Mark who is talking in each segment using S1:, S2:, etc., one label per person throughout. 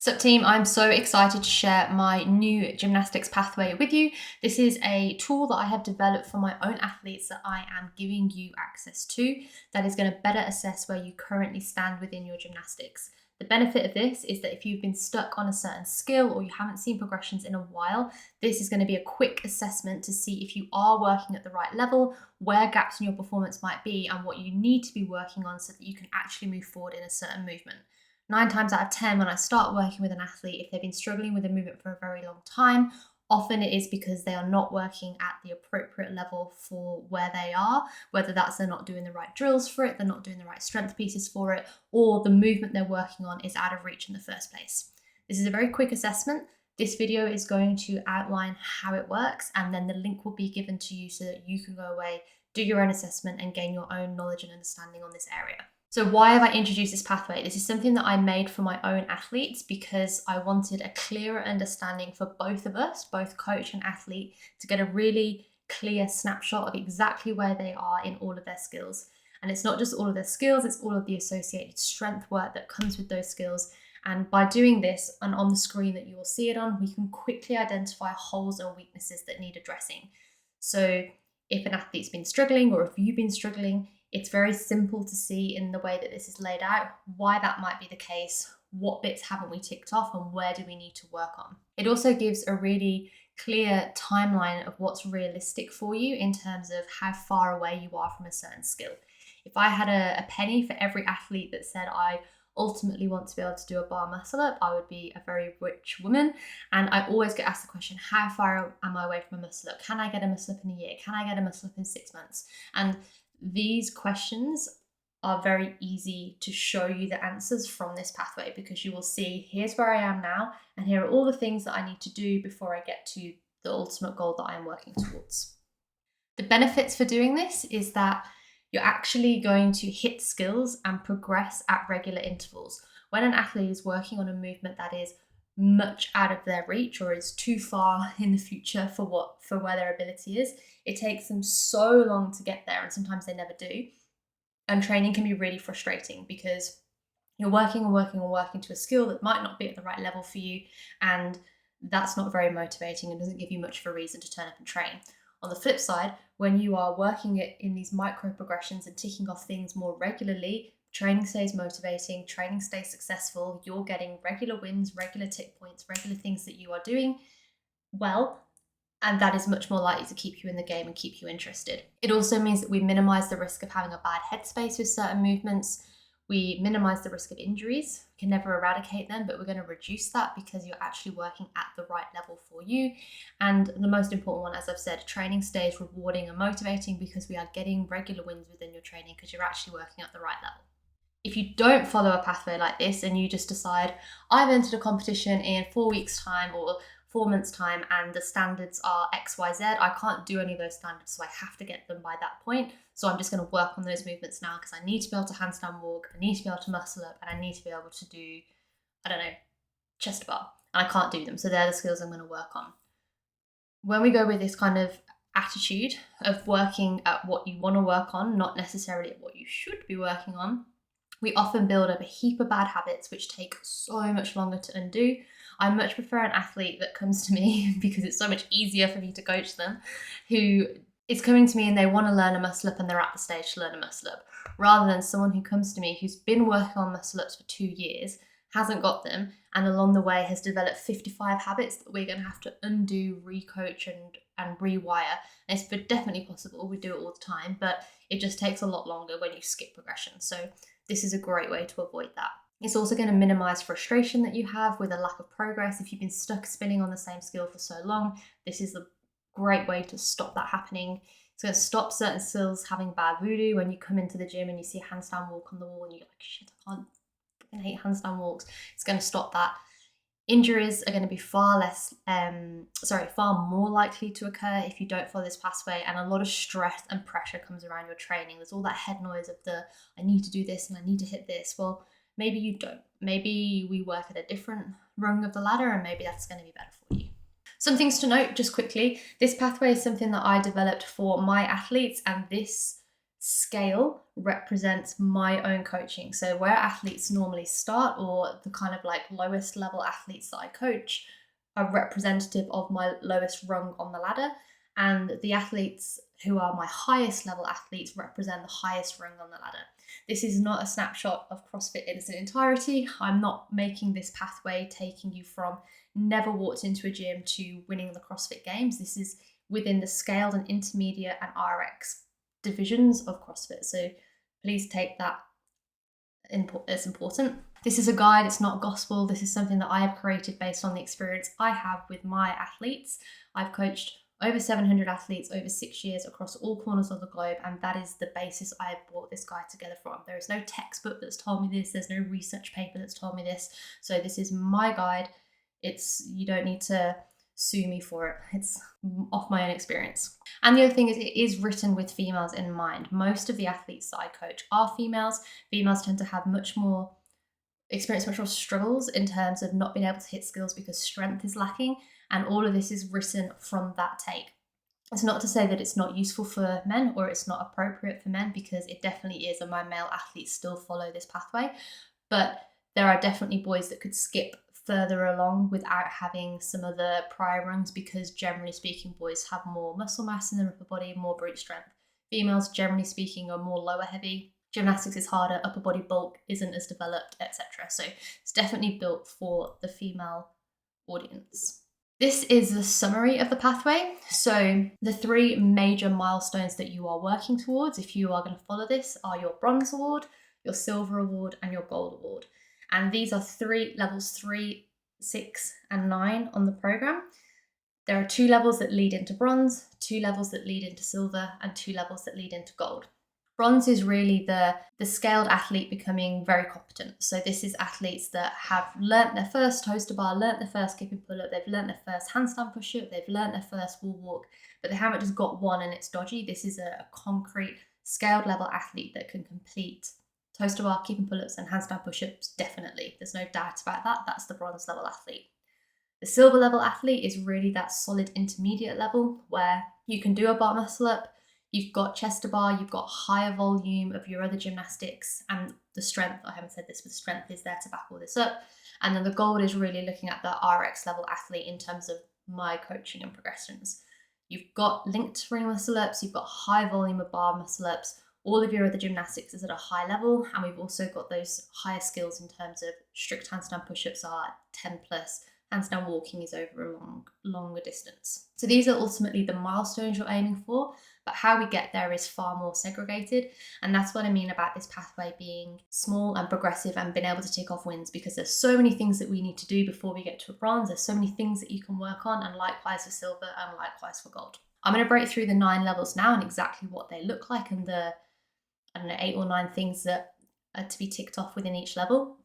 S1: Sup team, I'm so excited to share my new gymnastics pathway with you. This is a tool that I have developed for my own athletes that I am giving you access to that is going to better assess where you currently stand within your gymnastics. The benefit of this is that if you've been stuck on a certain skill or you haven't seen progressions in a while, this is going to be a quick assessment to see if you are working at the right level, where gaps in your performance might be, and what you need to be working on so that you can actually move forward in a certain movement. 9 times out of 10, when I start working with an athlete, if they've been struggling with a movement for a very long time, often it is because they are not working at the appropriate level for where they are, whether that's they're not doing the right drills for it, they're not doing the right strength pieces for it, or the movement they're working on is out of reach in the first place. This is a very quick assessment. This video is going to outline how it works, and then the link will be given to you so that you can go away, do your own assessment, and gain your own knowledge and understanding on this area. So why have I introduced this pathway? This is something that I made for my own athletes because I wanted a clearer understanding for both of us, both coach and athlete, to get a really clear snapshot of exactly where they are in all of their skills. And it's not just all of their skills, it's all of the associated strength work that comes with those skills. And by doing this, and on the screen that you will see it on, we can quickly identify holes and weaknesses that need addressing. So if an athlete's been struggling or if you've been struggling, it's very simple to see in the way that this is laid out why that might be the case, what bits haven't we ticked off, and where do we need to work on. It also gives a really clear timeline of what's realistic for you in terms of how far away you are from a certain skill. If I had a penny for every athlete that said I ultimately want to be able to do a bar muscle up, I would be a very rich woman. And I always get asked the question, how far am I away from a muscle up? Can I get a muscle up in a year? Can I get a muscle up in 6 months? And these questions are very easy to show you the answers from this pathway, because you will see here's where I am now and here are all the things that I need to do before I get to the ultimate goal that I'm working towards. The benefits for doing this is that you're actually going to hit skills and progress at regular intervals. When an athlete is working on a movement that is much out of their reach or is too far in the future for where their ability is, it takes them so long to get there, and sometimes they never do. And training can be really frustrating because you're working and working and working to a skill that might not be at the right level for you, and that's not very motivating and doesn't give you much of a reason to turn up and train. On the flip side, when you are working it in these micro progressions and ticking off things more regularly, training stays motivating, training stays successful, you're getting regular wins, regular tick points, regular things that you are doing well, and that is much more likely to keep you in the game and keep you interested. It also means that we minimize the risk of having a bad headspace with certain movements. We minimize the risk of injuries. We can never eradicate them, but we're going to reduce that because you're actually working at the right level for you. And the most important one, as I've said, training stays rewarding and motivating because we are getting regular wins within your training because you're actually working at the right level. If you don't follow a pathway like this and you just decide, I've entered a competition in 4 weeks' time or 4 months' time and the standards are XYZ, I can't do any of those standards, so I have to get them by that point. So I'm just going to work on those movements now because I need to be able to handstand walk, I need to be able to muscle up, and I need to be able to do, chest bar. And I can't do them, so they're the skills I'm going to work on. When we go with this kind of attitude of working at what you want to work on, not necessarily at what you should be working on, we often build up a heap of bad habits which take so much longer to undo. I much prefer an athlete that comes to me because it's so much easier for me to coach them, who is coming to me and they want to learn a muscle up and they're at the stage to learn a muscle up, rather than someone who comes to me who's been working on muscle ups for 2 years, hasn't got them, and along the way has developed 55 habits that we're going to have to undo, recoach and rewire. And it's definitely possible, we do it all the time, but it just takes a lot longer when you skip progression. So this is a great way to avoid that. It's also going to minimize frustration that you have with a lack of progress. If you've been stuck spinning on the same skill for so long, this is a great way to stop that happening. It's going to stop certain skills having bad voodoo. When you come into the gym and you see a handstand walk on the wall and you're like, shit, I hate handstand walks. It's going to stop that. Injuries are going to be far more likely to occur if you don't follow this pathway, and a lot of stress and pressure comes around your training. There's all that head noise of I need to do this and I need to hit this. Well, maybe you don't. Maybe we work at a different rung of the ladder and maybe that's going to be better for you. Some things to note just quickly. This pathway is something that I developed for my athletes, and this scale represents my own coaching. So where athletes normally start, or the kind of like lowest level athletes that I coach, are representative of my lowest rung on the ladder, and the athletes who are my highest level athletes represent the highest rung on the ladder. This is not a snapshot of CrossFit in its entirety. I'm not making this pathway taking you from never walked into a gym to winning the CrossFit Games. This is within the scaled and intermediate and RX divisions of CrossFit. So please take that as important. This is a guide, it's not gospel. This is something that I have created based on the experience I have with my athletes. I've coached over 700 athletes over 6 years across all corners of the globe, and that is the basis I have brought this guide together from. There is no textbook that's told me this, there's no research paper that's told me this. So this is my guide. You don't need to sue me for it. It's off my own experience. And the other thing is, it is written with females in mind. Most of the athletes that I coach are females. Females tend to have experience much more struggles in terms of not being able to hit skills because strength is lacking. And all of this is written from that take. It's not to say that it's not useful for men or it's not appropriate for men, because it definitely is, and my male athletes still follow this pathway. But there are definitely boys that could skip further along without having some of the prior rungs, because generally speaking, boys have more muscle mass in their upper body, more brute strength. Females, generally speaking, are more lower heavy. Gymnastics is harder, upper body bulk isn't as developed, etc. So it's definitely built for the female audience. This is the summary of the pathway. So the 3 major milestones that you are working towards, if you are going to follow this, are your bronze award, your silver award, and your gold award. And these are levels 3, 6, and 9 on the program. There are 2 levels that lead into bronze, 2 levels that lead into silver, and 2 levels that lead into gold. Bronze is really the scaled athlete becoming very competent. So this is athletes that have learnt their first toaster bar, learnt their first kipping pull-up, they've learnt their first handstand push-up, they've learnt their first wall walk, but they haven't just got one and it's dodgy. This is a concrete scaled level athlete that can complete toaster bar, kipping pull-ups, and handstand push-ups, definitely. There's no doubt about that. That's the bronze level athlete. The silver level athlete is really that solid intermediate level where you can do a bar muscle up, you've got chest to bar, you've got higher volume of your other gymnastics, and the strength, I haven't said this, but strength is there to back all this up. And then the gold is really looking at the RX level athlete in terms of my coaching and progressions. You've got linked ring muscle ups, you've got high volume of bar muscle ups, all of your other gymnastics is at a high level, and we've also got those higher skills in terms of strict handstand push-ups are 10 plus, handstand walking is over a longer distance. So these are ultimately the milestones you're aiming for, but how we get there is far more segregated. And that's what I mean about this pathway being small and progressive and being able to tick off wins, because there's so many things that we need to do before we get to a bronze. There's so many things that you can work on, and likewise for silver and likewise for gold. I'm going to break through the 9 levels now and exactly what they look like, and the 8 or 9 things that are to be ticked off within each level.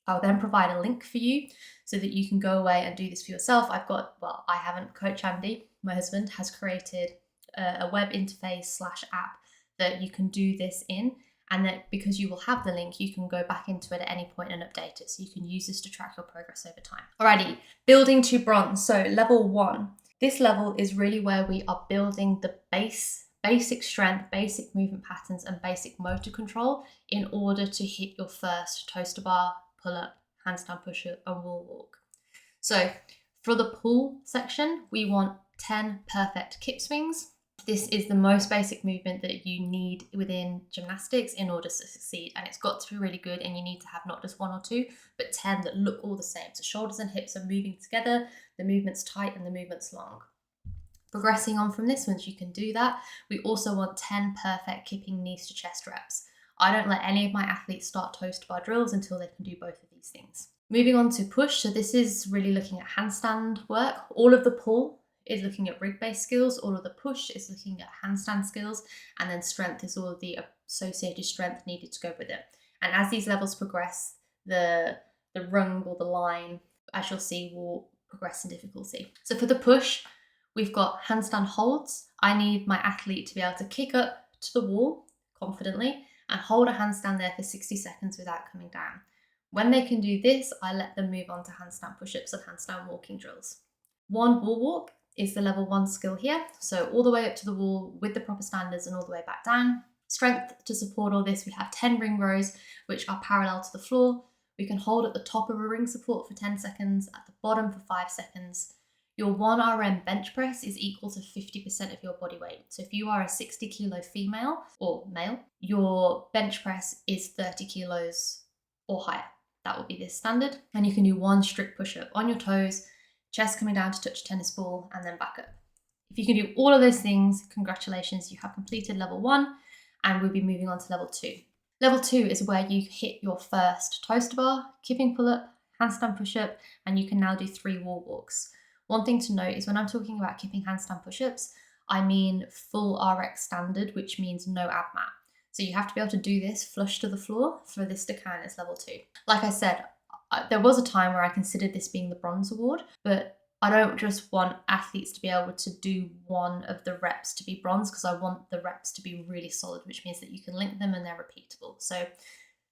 S1: I'll then provide a link for you so that you can go away and do this for yourself. I haven't. Coach Andy, my husband, has created a web interface / app that you can do this in, and that because you will have the link, you can go back into it at any point and update it. So you can use this to track your progress over time. Alrighty, building to bronze. So level 1. This level is really where we are building the basic strength, basic movement patterns, and basic motor control in order to hit your first toaster bar, pull-up, handstand push-up, and wall walk. So for the pull section, we want 10 perfect kip swings. This is the most basic movement that you need within gymnastics in order to succeed, and it's got to be really good, and you need to have not just 1 or 2, but 10 that look all the same. So shoulders and hips are moving together, the movement's tight and the movement's long. Progressing on from this, once you can do that, we also want 10 perfect kipping knees to chest reps. I don't let any of my athletes start toaster bar drills until they can do both of these things. Moving on to push, so this is really looking at handstand work. All of the pull is looking at rig-based skills, all of the push is looking at handstand skills, and then strength is all of the associated strength needed to go with it. And as these levels progress, the rung or the line, as you'll see, will progress in difficulty. So for the push, we've got handstand holds. I need my athlete to be able to kick up to the wall confidently and hold a handstand there for 60 seconds without coming down. When they can do this, I let them move on to handstand push-ups and handstand walking drills. One wall walk is the level 1 skill here. So all the way up to the wall with the proper standards and all the way back down. Strength to support all this, we have 10 ring rows, which are parallel to the floor. We can hold at the top of a ring support for 10 seconds, at the bottom for 5 seconds. Your 1 RM bench press is equal to 50% of your body weight. So if you are a 60 kilo female or male, your bench press is 30 kilos or higher. That will be the standard. And you can do 1 strict push-up on your toes, chest coming down to touch a tennis ball, and then back up. If you can do all of those things, congratulations, you have completed level 1, and we'll be moving on to level 2. Level 2 is where you hit your first toaster bar, kipping pull-up, handstand push-up, and you can now do 3 wall walks. One thing to note is when I'm talking about kipping handstand push-ups, I mean full RX standard, which means no ab mat. So you have to be able to do this flush to the floor for this to count as level 2. Like I said, there was a time where I considered this being the bronze award, but I don't just want athletes to be able to do one of the reps to be bronze, because I want the reps to be really solid, which means that you can link them and they're repeatable. So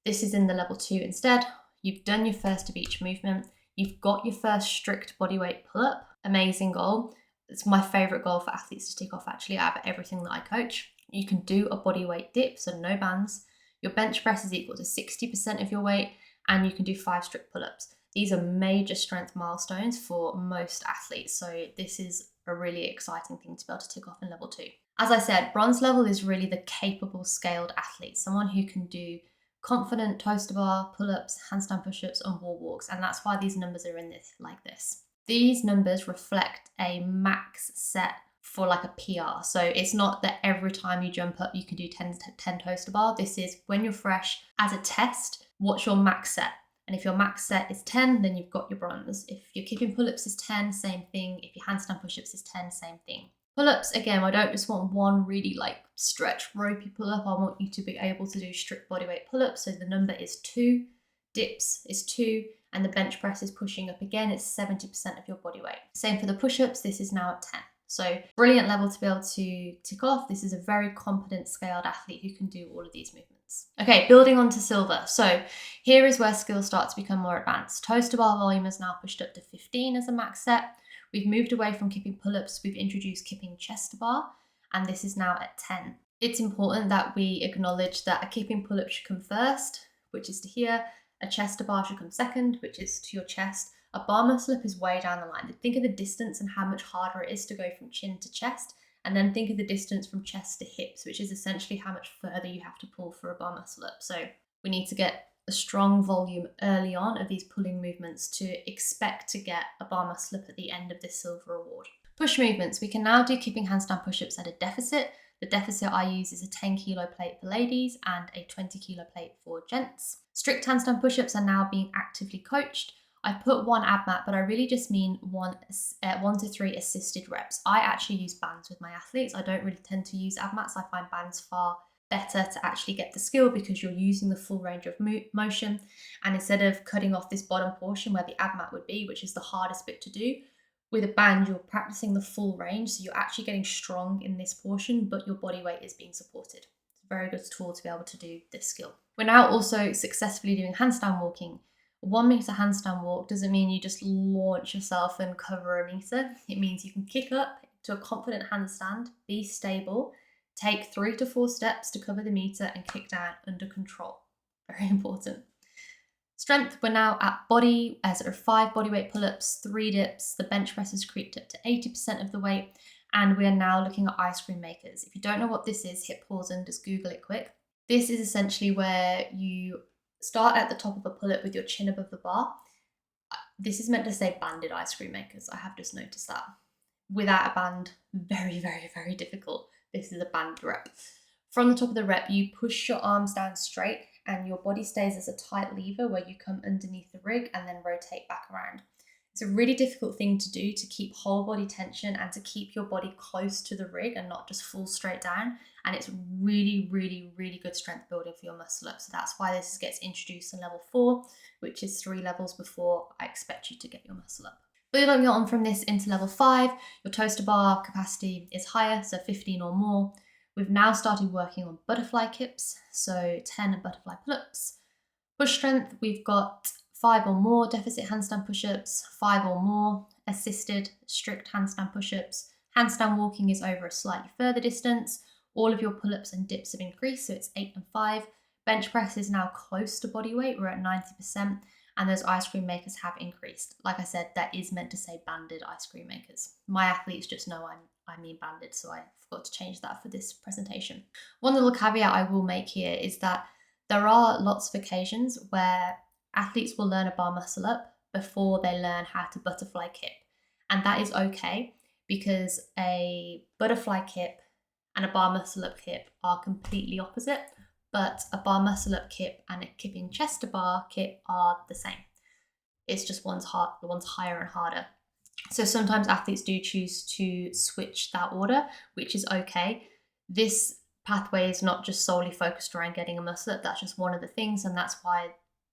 S1: this is in the level 2 instead. You've done your first of each movement. You've got your first strict bodyweight pull-up. Amazing goal. It's my favorite goal for athletes to tick off actually out of everything that I coach. You can do a bodyweight dip, so no bands. Your bench press is equal to 60% of your weight, and you can do 5 strict pull-ups. These are major strength milestones for most athletes, so this is a really exciting thing to be able to tick off in level 2. As I said, bronze level is really the capable scaled athlete, someone who can do confident toaster bar, pull-ups, handstand push-ups, and wall walks, and that's why these numbers are in this like this. These numbers reflect a max set for like a PR, so it's not that every time you jump up you can do 10 toaster bar. This is when you're fresh as a test, what's your max set? And if your max set is 10, then you've got your bronze. If your kipping pull-ups is 10, same thing. If your handstand push-ups is 10, same thing. Pull-ups, again, I don't just want one really like stretch ropey pull-up. I want you to be able to do strict bodyweight pull-ups. So the number is 2, dips is 2, and the bench press is pushing up again. It's 70% of your body weight. Same for the push-ups. This is now at 10. So brilliant level to be able to tick off. This is a very competent scaled athlete who can do all of these movements. Okay, building on to silver. So here is where skills start to become more advanced. Toaster bar volume is now pushed up to 15 as a max set. We've moved away from kipping pull-ups. We've introduced kipping chest bar, and this is now at 10. It's important that we acknowledge that a kipping pull-up should come first, which is to here. A chest bar should come second, which is to your chest. A bar muscle up is way down the line. Think of the distance and how much harder it is to go from chin to chest, and then think of the distance from chest to hips, which is essentially how much further you have to pull for a bar muscle up. So we need to get a strong volume early on of these pulling movements to expect to get a bar muscle up at the end of this silver award. Push movements. We can now do kipping handstand push-ups at a deficit. The deficit I use is a 10 kilo plate for ladies and a 20 kilo plate for gents. Strict handstand push-ups are now being actively coached. I put 1 ab mat, but I really just mean 1 to 3 assisted reps. I actually use bands with my athletes. I don't really tend to use ab mats. I find bands far better to actually get the skill because you're using the full range of motion. And instead of cutting off this bottom portion where the ab mat would be, which is the hardest bit to do, with a band, you're practicing the full range. So you're actually getting strong in this portion, but your body weight is being supported. It's a very good tool to be able to do this skill. We're now also successfully doing handstand walking. A 1 meter handstand walk doesn't mean you just launch yourself and cover a meter. It means you can kick up to a confident handstand, be stable, take 3 to 4 steps to cover the meter, and kick down under control. Very important. Strength, we're now at body, sort of 5 bodyweight pull-ups, 3 dips. The bench press has creeped up to 80% of the weight, and we are now looking at ice cream makers. If you don't know what this is, hit pause and just Google it quick. This is essentially where you start at the top of a pull-up with your chin above the bar. This is meant to say banded ice cream makers. I have just noticed that. Without a band, very, very, very difficult. This is a band rep. From the top of the rep, you push your arms down straight and your body stays as a tight lever where you come underneath the rig and then rotate back around. It's a really difficult thing to do, to keep whole body tension and to keep your body close to the rig and not just fall straight down. And it's really, really, really good strength building for your muscle up. So that's why this gets introduced in level 4, which is 3 levels before I expect you to get your muscle up. Building on from this into level 5, your toaster bar capacity is higher, so 15 or more. We've now started working on butterfly kips, so 10 butterfly pull-ups. Push strength, we've got 5 or more deficit handstand push-ups, 5 or more assisted strict handstand push-ups. Handstand walking is over a slightly further distance. All of your pull-ups and dips have increased, so it's 8 and 5. Bench press is now close to body weight, we're at 90%, and those ice cream makers have increased. Like I said, that is meant to say banded ice cream makers. My athletes just know I mean banded, so I forgot to change that for this presentation. One little caveat I will make here is that there are lots of occasions where athletes will learn a bar muscle up before they learn how to butterfly kip. And that is okay, because a butterfly kip and a bar muscle up kip are completely opposite, but a bar muscle up kip and a kipping chest to bar kip are the same. It's just one's higher and harder. So sometimes athletes do choose to switch that order, which is okay. This pathway is not just solely focused around getting a muscle up, that's just one of the things, and that's why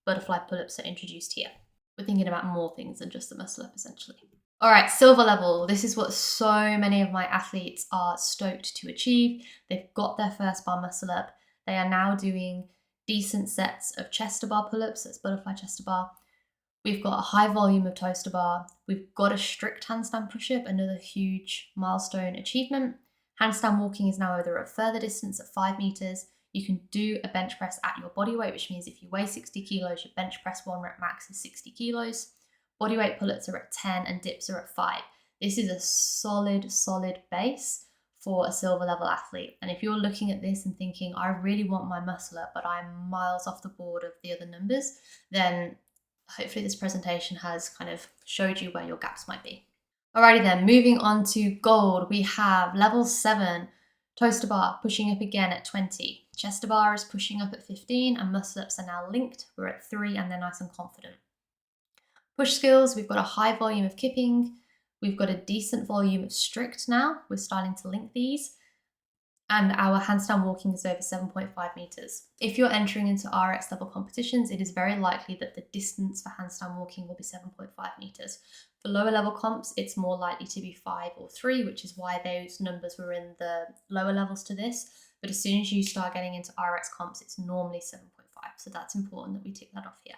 S1: butterfly pull-ups are introduced here. We're thinking about more things than just the muscle up, essentially. All right, silver level. This is what so many of my athletes are stoked to achieve. They've got their first bar muscle up. They are now doing decent sets of chest to bar pull-ups, that's butterfly chest to bar. We've got a high volume of toes to bar. We've got a strict handstand push-up, another huge milestone achievement. Handstand walking is now either a further distance at 5 meters. You can do a bench press at your body weight, which means if you weigh 60 kilos, your bench press 1 rep max is 60 kilos. Bodyweight pull-ups are at 10 and dips are at 5. This is a solid base for a silver level athlete. And if you're looking at this and thinking, I really want my muscle up, but I'm miles off the board of the other numbers, then hopefully this presentation has kind of showed you where your gaps might be. Alrighty then, moving on to gold, we have level 7, toes to bar, pushing up again at 20. Chest to bar is pushing up at 15, and muscle ups are now linked. We're at 3 and they're nice and confident. Push skills, we've got a high volume of kipping. We've got a decent volume of strict now. We're starting to link these. And our handstand walking is over 7.5 meters. If you're entering into RX level competitions, it is very likely that the distance for handstand walking will be 7.5 meters. For lower level comps, it's more likely to be 5 or 3, which is why those numbers were in the lower levels to this. But as soon as you start getting into RX comps, it's normally 7.5. So that's important that we tick that off here.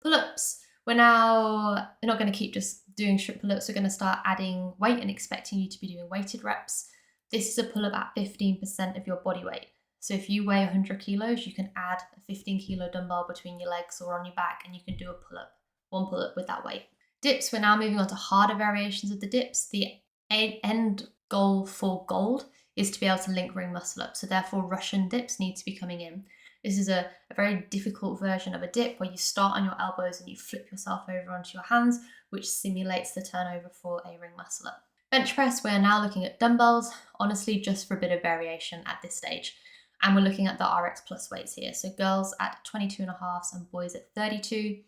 S1: Pull-ups. We're not going to keep just doing strict pull-ups. We're going to start adding weight and expecting you to be doing weighted reps. This is a pull-up at 15% of your body weight. So if you weigh 100 kilos, you can add a 15 kilo dumbbell between your legs or on your back, and you can do a pull-up, one pull-up with that weight. Dips, we're now moving on to harder variations of the dips. The end goal for gold is to be able to link ring muscle up. So therefore Russian dips need to be coming in. This is a very difficult version of a dip where you start on your elbows and you flip yourself over onto your hands, which simulates the turnover for a ring muscle up. Bench press, we're now looking at dumbbells, honestly just for a bit of variation at this stage. And we're looking at the RX plus weights here. So girls at 22.5 and boys at 32.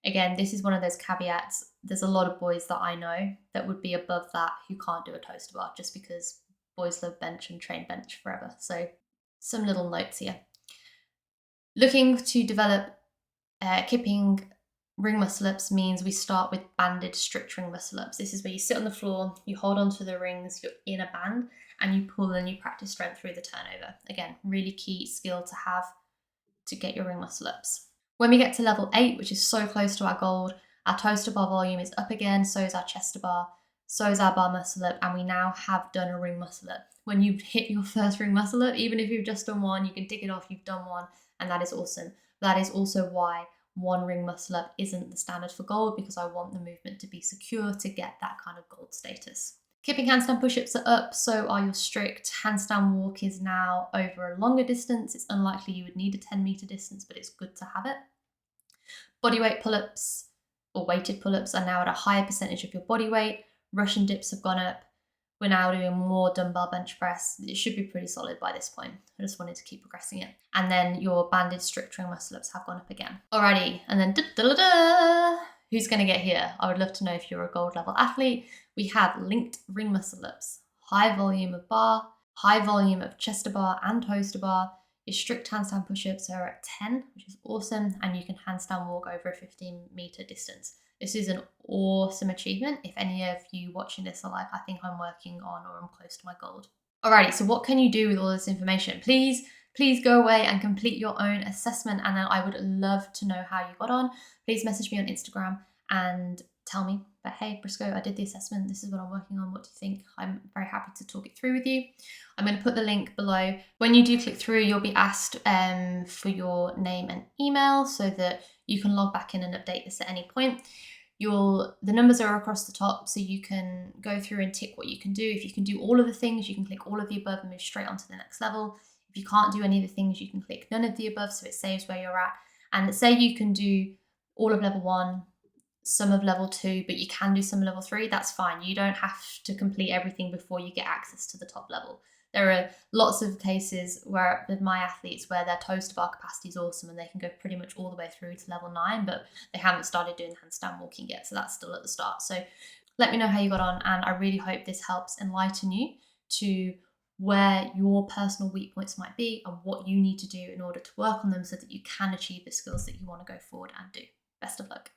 S1: Again, this is one of those caveats. There's a lot of boys that I know that would be above that who can't do a toes to bar just because boys love bench and train bench forever. So some little notes here. Looking to develop kipping ring muscle ups means we start with banded strict ring muscle ups. This is where you sit on the floor, you hold onto the rings, you're in a band, and you pull and you practice strength through the turnover. Again, really key skill to have to get your ring muscle ups. When we get to level 8, which is so close to our gold, our toes to bar volume is up again, so is our chest to bar, so is our bar muscle up, and we now have done a ring muscle up. When you hit your first ring muscle up, even if you've just done one, you can tick it off, you've done one, and that is awesome. That is also why one ring muscle up isn't the standard for gold, because I want the movement to be secure to get that kind of gold status. Kipping handstand push-ups are up, so are your strict. Handstand walk is now over a longer distance. It's unlikely you would need a 10-meter distance, but it's good to have it. Bodyweight pull-ups or weighted pull-ups are now at a higher percentage of your body weight. Russian dips have gone up. We're now doing more dumbbell bench press. It should be pretty solid by this point. I just wanted to keep progressing it. And then your banded strict ring muscle ups have gone up again. Alrighty, and then who's going to get here? I would love to know if you're a gold level athlete. We have linked ring muscle ups, high volume of bar, high volume of chest to bar and toes to bar. Your strict handstand push-ups are at 10, which is awesome, and you can handstand walk over a 15-meter distance. This is an awesome achievement. If any of you watching this are like, I think I'm working on or I'm close to my gold. Alrighty, so what can you do with all this information? Please go away and complete your own assessment, and then I would love to know how you got on. Please message me on Instagram and tell me But hey, Briscoe, I did the assessment. This is what I'm working on. What do you think? I'm very happy to talk it through with you. I'm going to put the link below. When you do click through, you'll be asked for your name and email so that you can log back in and update this at any point. The numbers are across the top, so you can go through and tick what you can do. If you can do all of the things, you can click all of the above and move straight on to the next level. If you can't do any of the things, you can click none of the above, so it saves where you're at. And say you can do all of level 1, some of level 2, but you can do some of level 3, that's fine. You don't have to complete everything before you get access to the top level. There are lots of cases where with my athletes where their toes to bar capacity is awesome and they can go pretty much all the way through to level 9, but they haven't started doing handstand walking yet, so that's still at the start. So let me know how you got on, and I really hope this helps enlighten you to where your personal weak points might be and what you need to do in order to work on them so that you can achieve the skills that you want to go forward and do. Best of luck.